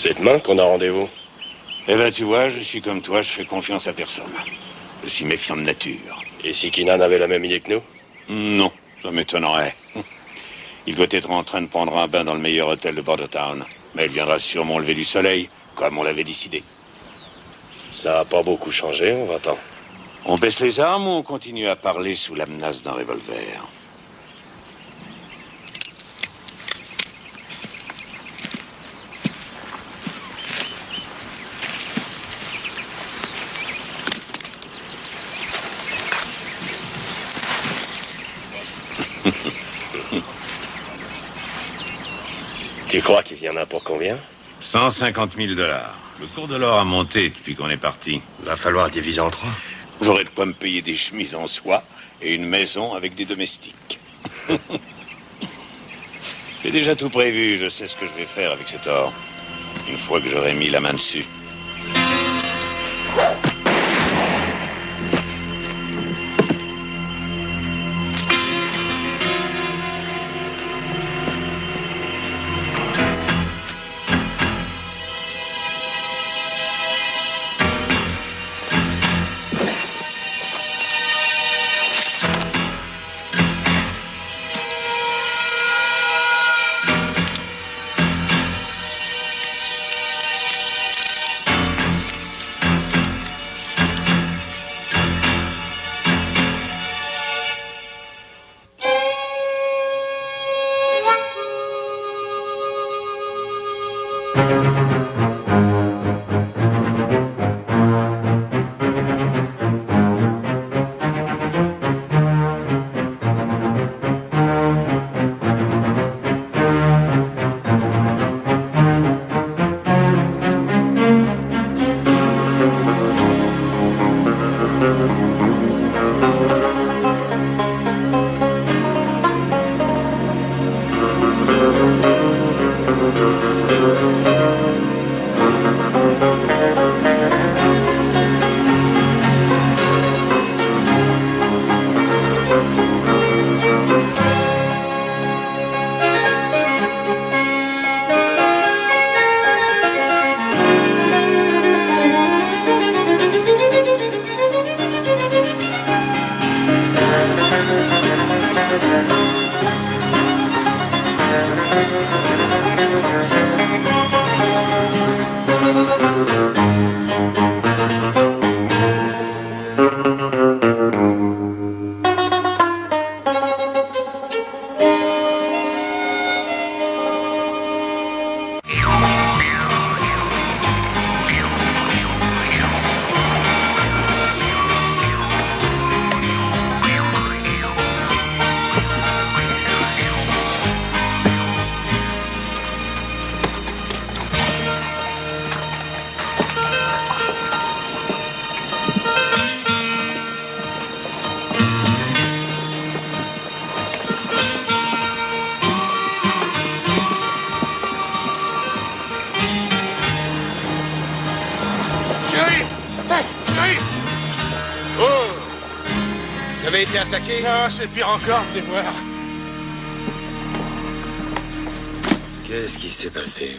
C'est demain qu'on a rendez-vous. Eh ben, tu vois, je suis comme toi, je fais confiance à personne. Je suis méfiant de nature. Et si Keenan avait la même idée que nous? Non, ça m'étonnerait. Il doit être en train de prendre un bain dans le meilleur hôtel de Bordertown. Mais il viendra sûrement au lever du soleil, comme on l'avait décidé. Ça a pas beaucoup changé en 20 ans. On baisse les armes ou on continue à parler sous la menace d'un revolver? Tu crois qu'il y en a pour combien? 150 000 $. Le cours de l'or a monté depuis qu'on est parti. Va falloir diviser en 3. J'aurais de quoi me payer des chemises en soie et une maison avec des domestiques. J'ai déjà tout prévu, je sais ce que je vais faire avec cet or. Une fois que j'aurai mis la main dessus. Attaqué? Non, c'est pire encore, venez voir. Qu'est-ce qui s'est passé?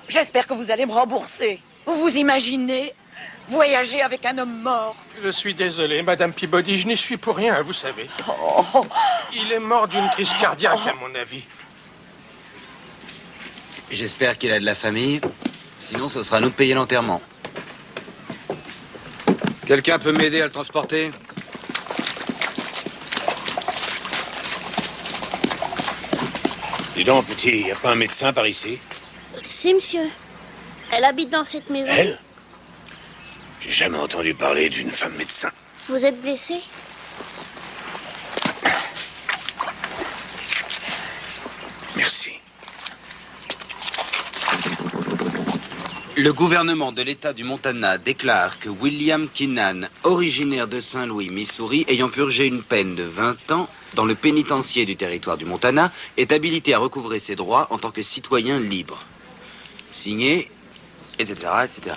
J'espère que vous allez me rembourser. Vous vous imaginez voyager avec un homme mort? Je suis désolé, Madame Peabody, je n'y suis pour rien, vous savez. Il est mort d'une crise cardiaque, à mon avis. J'espère qu'il a de la famille. Sinon, ce sera à nous de payer l'enterrement. Quelqu'un peut m'aider à le transporter? Dis donc, petit, y a pas un médecin par ici? Si, monsieur. Elle habite dans cette maison. Elle? J'ai jamais entendu parler d'une femme médecin. Vous êtes blessé? Merci. Le gouvernement de l'État du Montana déclare que William Keenan, originaire de Saint-Louis, Missouri, ayant purgé une peine de 20 ans dans le pénitencier du territoire du Montana, est habilité à recouvrer ses droits en tant que citoyen libre. Signé, etc., etc.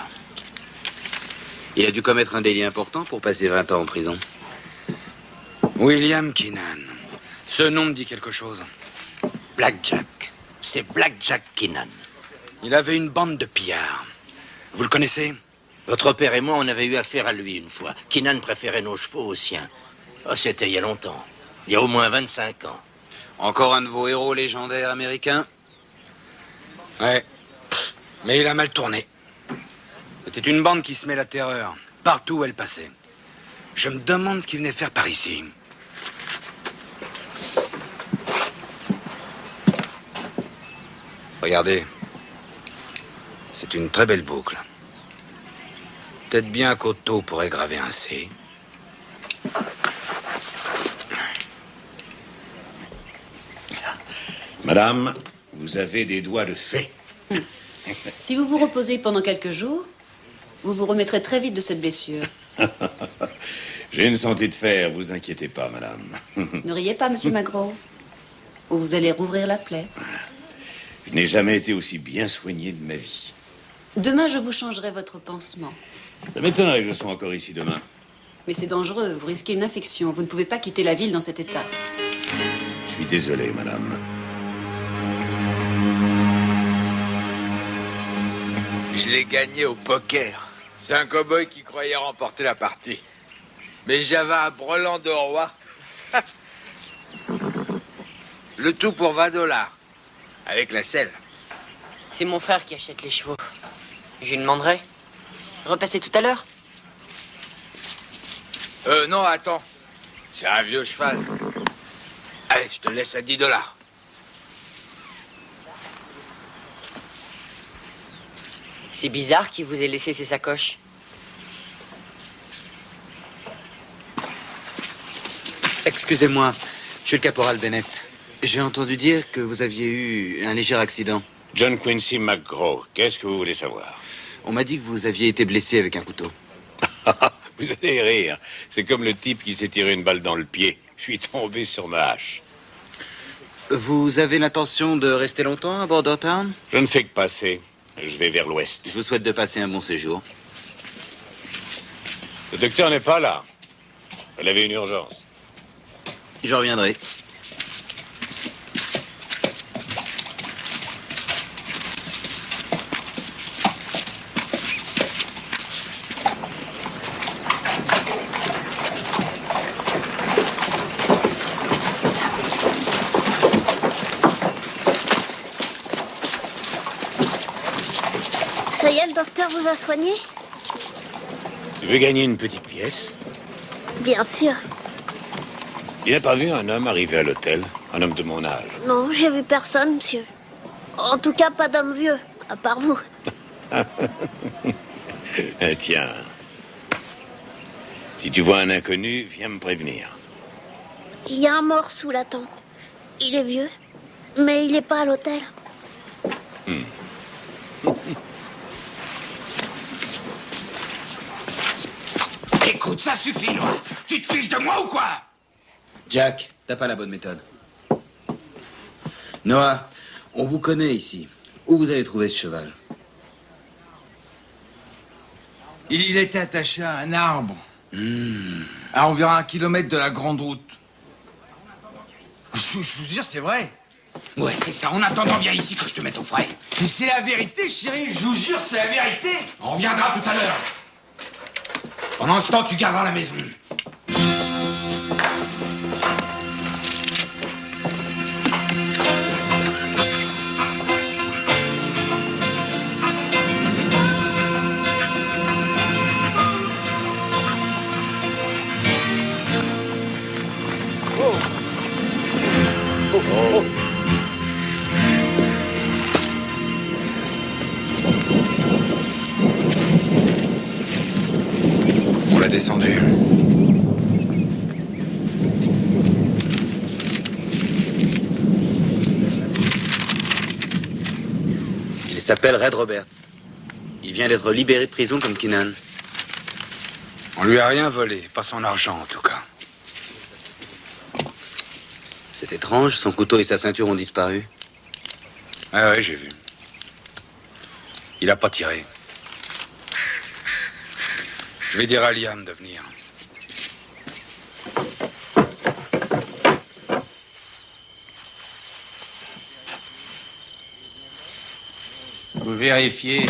Il a dû commettre un délit important pour passer 20 ans en prison. William Keenan. Ce nom me dit quelque chose. Blackjack. C'est Blackjack Keenan. Il avait une bande de pillards. Vous le connaissez? Votre père et moi, on avait eu affaire à lui une fois. Keenan préférait nos chevaux aux siens. Oh, c'était il y a longtemps. Il y a au moins 25 ans. Encore un de vos héros légendaires américains? Ouais. Mais il a mal tourné. C'était une bande qui semait la terreur, partout où elle passait. Je me demande ce qu'il venait faire par ici. Regardez. C'est une très belle boucle. Peut-être bien qu'Otto pourrait graver un C. Madame, vous avez des doigts de fée. Si vous vous reposez pendant quelques jours, vous vous remettrez très vite de cette blessure. J'ai une santé de fer, vous inquiétez pas, madame. Ne riez pas, monsieur Magro, ou vous allez rouvrir la plaie. Je n'ai jamais été aussi bien soigné de ma vie. Demain, je vous changerai votre pansement. Ça m'étonnerait que je sois encore ici demain. Mais c'est dangereux, vous risquez une infection. Vous ne pouvez pas quitter la ville dans cet état. Je suis désolé, madame. Je l'ai gagné au poker. C'est un cow-boy qui croyait remporter la partie. Mais j'avais un brelan de roi. Le tout pour 20 $. Avec la selle. C'est mon frère qui achète les chevaux. Je lui demanderai. Repasser tout à l'heure? Non, attends. C'est un vieux cheval. Allez, je te laisse à 10 $. C'est bizarre qu'il vous ait laissé ses sacoches. Excusez-moi, je suis le caporal Bennett. J'ai entendu dire que vous aviez eu un léger accident. John Quincy McGraw, qu'est-ce que vous voulez savoir? On m'a dit que vous aviez été blessé avec un couteau. Vous allez rire. C'est comme le type qui s'est tiré une balle dans le pied. Je suis tombé sur ma hache. Vous avez l'intention de rester longtemps à Bordertown? Je ne fais que passer. Je vais vers l'ouest. Je vous souhaite de passer un bon séjour. Le docteur n'est pas là. Elle avait une urgence. Je reviendrai. Ça y est, le docteur vous a soigné? Tu veux gagner une petite pièce? Bien sûr. Il n'a pas vu un homme arriver à l'hôtel? Un homme de mon âge? Non, j'ai vu personne, monsieur. En tout cas, pas d'homme vieux, à part vous. Tiens. Si tu vois un inconnu, viens me prévenir. Il y a un mort sous la tente. Il est vieux, mais il n'est pas à l'hôtel. Écoute, ça suffit, Noah. Tu te fiches de moi ou quoi? Jack, t'as pas la bonne méthode. Noah, on vous connaît ici. Où vous avez trouvé ce cheval? Il était attaché à un arbre. À environ 1 kilomètre de la grande route. Je vous jure, c'est vrai. Ouais, c'est ça. En attendant, viens ici que je te mette au frais. Mais c'est la vérité, chérie. Je vous jure, c'est la vérité. On reviendra tout à l'heure. Pendant ce temps, tu garderas la maison. On l'a descendu. Il s'appelle Red Roberts. Il vient d'être libéré de prison comme Keenan. On lui a rien volé, pas son argent en tout cas. C'est étrange, son couteau et sa ceinture ont disparu. Ah ouais, j'ai vu. Il a pas tiré. Je vais dire à Liam de venir. Vous vérifiez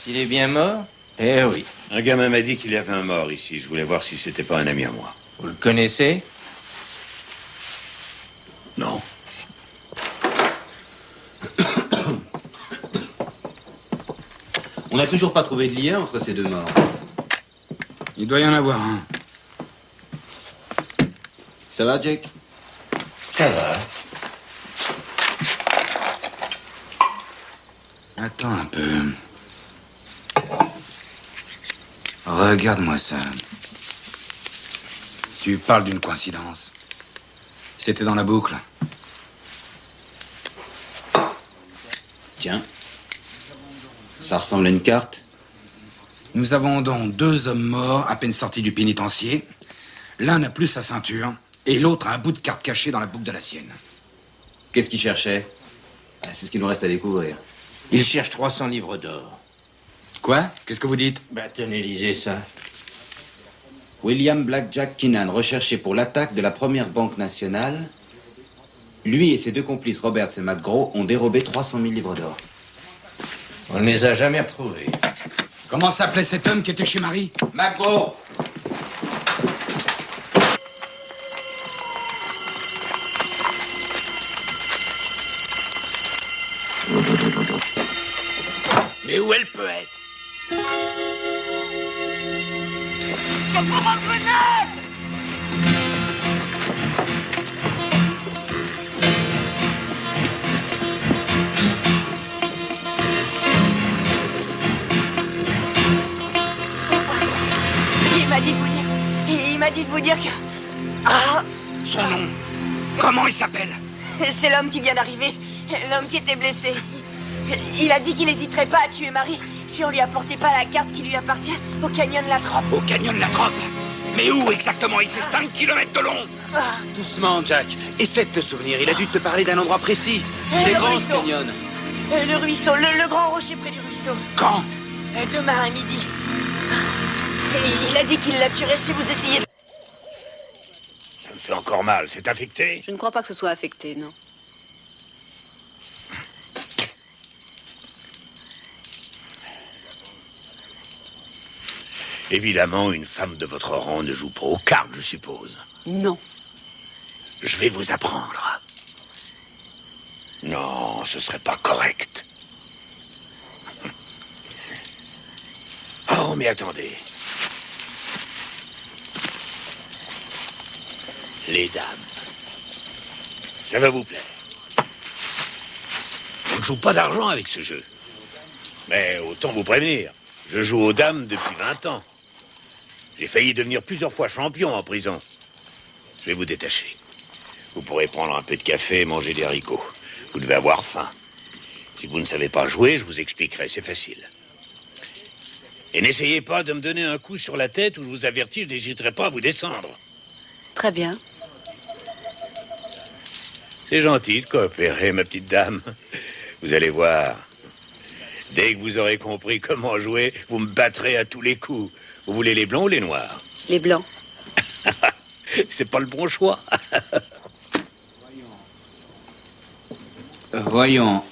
s'il est bien mort? Eh oui. Un gamin m'a dit qu'il y avait un mort ici. Je voulais voir si c'était pas un ami à moi. Vous le connaissez? Non. On n'a toujours pas trouvé de lien entre ces deux morts. Il doit y en avoir un. Ça va, Jack? Ça va. Attends un peu. Regarde-moi ça. Tu parles d'une coïncidence. C'était dans la boucle. Tiens. Ça ressemble à une carte. Nous avons donc 2 hommes morts à peine sortis du pénitencier. L'un n'a plus sa ceinture et l'autre a un bout de carte cachée dans la boucle de la sienne. Qu'est-ce qu'il cherchait? C'est ce qu'il nous reste à découvrir. Il cherche 300 livres d'or. Quoi? Qu'est-ce que vous dites? Bah, tenez, lisez ça. William Blackjack Keenan, recherché pour l'attaque de la première banque nationale. Lui et ses 2 complices, Roberts et McGraw, ont dérobé 300 000 livres d'or. On ne les a jamais retrouvés. Comment s'appelait cet homme qui était chez Marie? McGraw! Mais où elle peut être? Il m'a dit de vous dire que... Ah, Son nom. Comment il s'appelle? c'est l'homme qui vient d'arriver. L'homme qui était blessé. Il a dit qu'il n'hésiterait pas à tuer Marie si on lui apportait pas la carte qui lui appartient au canyon de la Troppe. Au canyon de la Troppe? Mais où exactement? Il fait 5 kilomètres de long. Doucement, Jack. Essaie de te souvenir. Il a dû te parler d'un endroit précis. Il est Le grand, ce ruisseau. canyon. Le ruisseau, le grand rocher près du ruisseau. Quand? Demain à midi. Et il a dit qu'il la tuerait si vous essayez de... Ça me fait encore mal. C'est affecté? Je ne crois pas que ce soit affecté, non. Évidemment, une femme de votre rang ne joue pas aux cartes, je suppose. Non. Je vais vous apprendre. Non, ce serait pas correct. Oh, mais attendez. Les dames. Ça va vous plaire. On ne joue pas d'argent avec ce jeu. Mais autant vous prévenir, je joue aux dames depuis 20 ans. J'ai failli devenir plusieurs fois champion en prison. Je vais vous détacher. Vous pourrez prendre un peu de café et manger des haricots. Vous devez avoir faim. Si vous ne savez pas jouer, je vous expliquerai, c'est facile. Et n'essayez pas de me donner un coup sur la tête ou je vous avertis, je n'hésiterai pas à vous descendre. Très bien. C'est gentil de coopérer, ma petite dame. Vous allez voir. Dès que vous aurez compris comment jouer, vous me battrez à tous les coups. Vous voulez les blancs ou les noirs? Les blancs. C'est pas le bon choix. Voyons.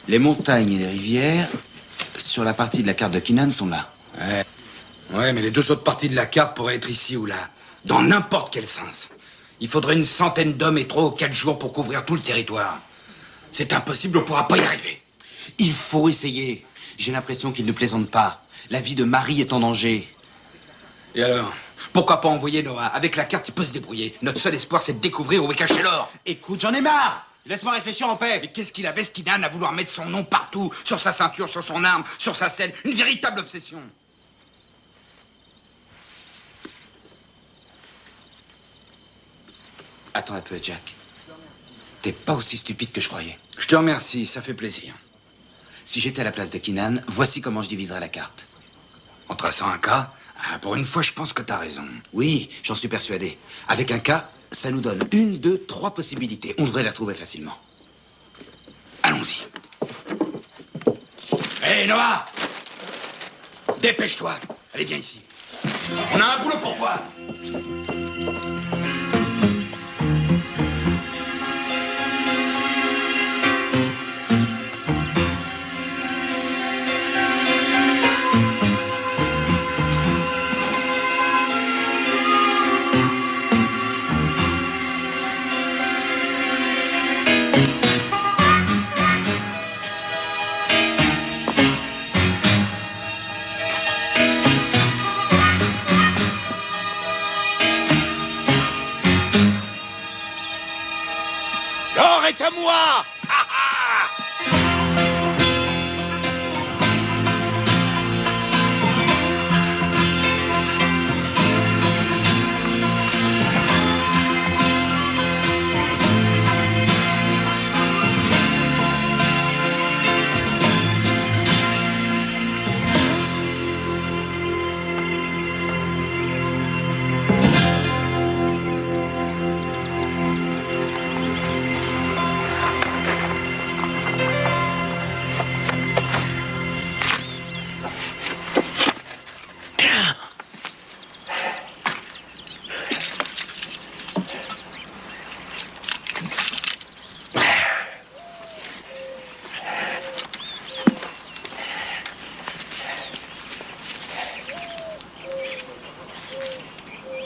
Les montagnes et les rivières, sur la partie de la carte de Keenan, sont là. Ouais, mais les 2 autres parties de la carte pourraient être ici ou là. Dans n'importe quel sens. Il faudrait une centaine d'hommes et 3 ou 4 jours pour couvrir tout le territoire. C'est impossible, on ne pourra pas y arriver. Il faut essayer. J'ai l'impression qu'il ne plaisante pas. La vie de Marie est en danger. Et alors? Pourquoi pas envoyer Noah? Avec la carte, il peut se débrouiller. Notre seul espoir, c'est de découvrir où est caché l'or. Écoute, j'en ai marre. Laisse-moi réfléchir en paix. Mais qu'est-ce qu'il avait, ce Keenan, à vouloir mettre son nom partout? Sur sa ceinture, sur son arme, sur sa selle. Une véritable obsession. Attends un peu, Jack. T'es pas aussi stupide que je croyais. Je te remercie, ça fait plaisir. Si j'étais à la place de Keenan, voici comment je diviserais la carte. En traçant un cas, pour une fois, je pense que t'as raison. Oui, j'en suis persuadé. Avec un cas, ça nous donne 1, 2, 3 possibilités. On devrait les retrouver facilement. Allons-y. Hé, Noah! Dépêche-toi. Allez, viens ici. On a un boulot pour toi. l'or est à moi.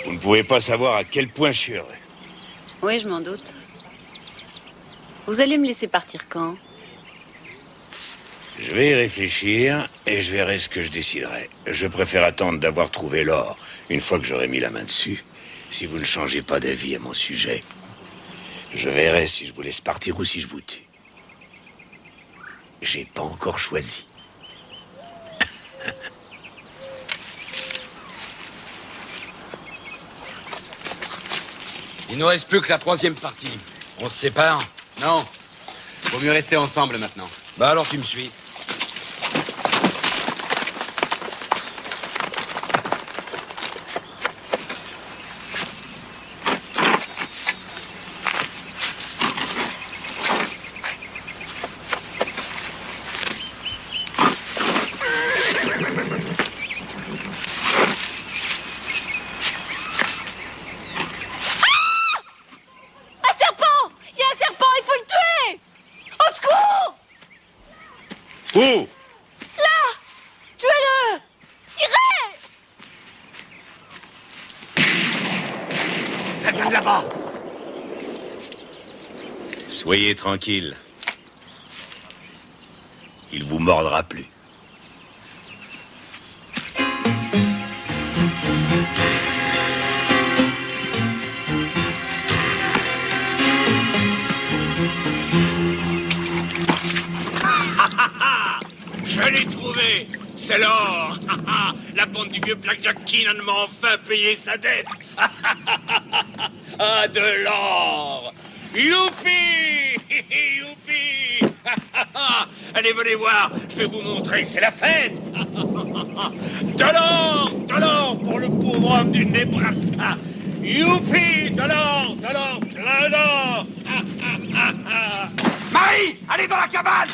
Vous ne pouvez pas savoir à quel point je suis heureux. Oui, je m'en doute. Vous allez me laisser partir quand? Je vais y réfléchir et je verrai ce que je déciderai. Je préfère attendre d'avoir trouvé l'or, une fois que j'aurai mis la main dessus. Si vous ne changez pas d'avis à mon sujet, je verrai si je vous laisse partir ou si je vous tue. J'ai pas encore choisi. Il nous reste plus que la troisième partie. On se sépare? Non. Vaut mieux rester ensemble maintenant. Bah alors tu me suis. Où? Là! Tuez-le! Tirez! Ça vient de là-bas! Soyez tranquille. Il vous mordra plus. Je l'ai trouvé! C'est l'or! La bande du vieux Blackjack Keenan m'a enfin payé sa dette! Ah, de l'or! Youpi! Youpi! Allez, venez voir, je vais vous montrer, c'est la fête! De l'or pour le pauvre homme du Nebraska! Youpi! De l'or, plein d'or! Marie! Allez dans la cabane!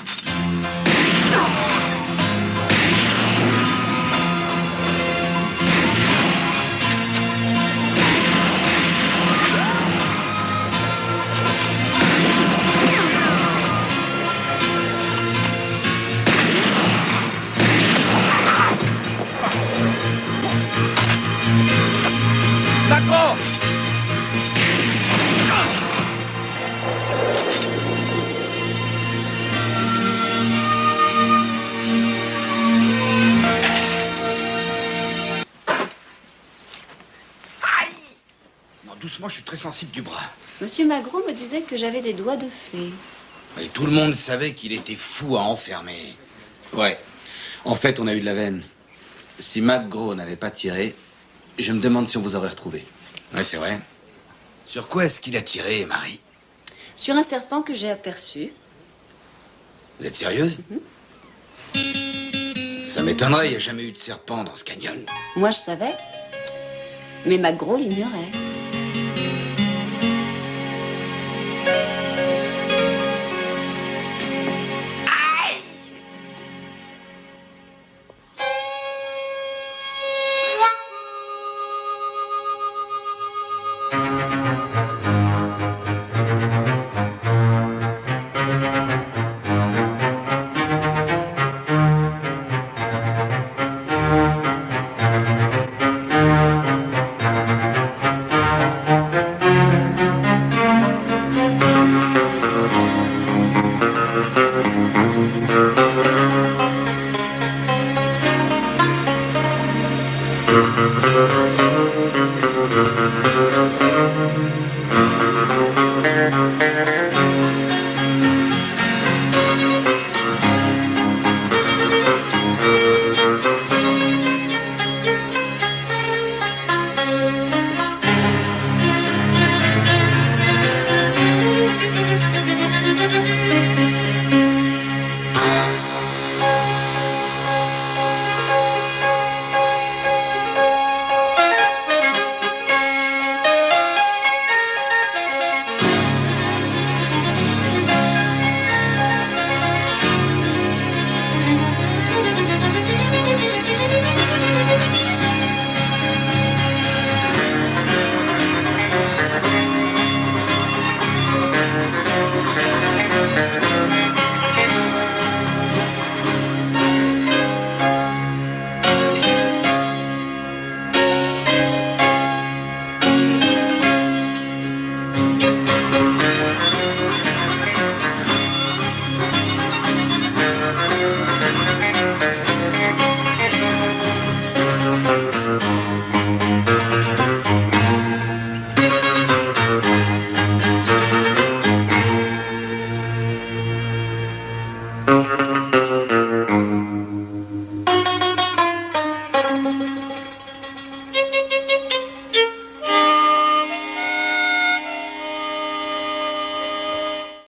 D'accord! Non, doucement, je suis très sensible du bras. Monsieur Magro me disait que j'avais des doigts de fée. Et tout le monde savait qu'il était fou à enfermer. Ouais. En fait, on a eu de la veine. Si McGraw n'avait pas tiré, je me demande si on vous aurait retrouvé. Ouais, c'est vrai. Sur quoi est-ce qu'il a tiré, Marie? Sur un serpent que j'ai aperçu. Vous êtes sérieuse? Ça m'étonnerait, il n'y a jamais eu de serpent dans ce canyon. Moi, je savais. Mais Magro l'ignorait.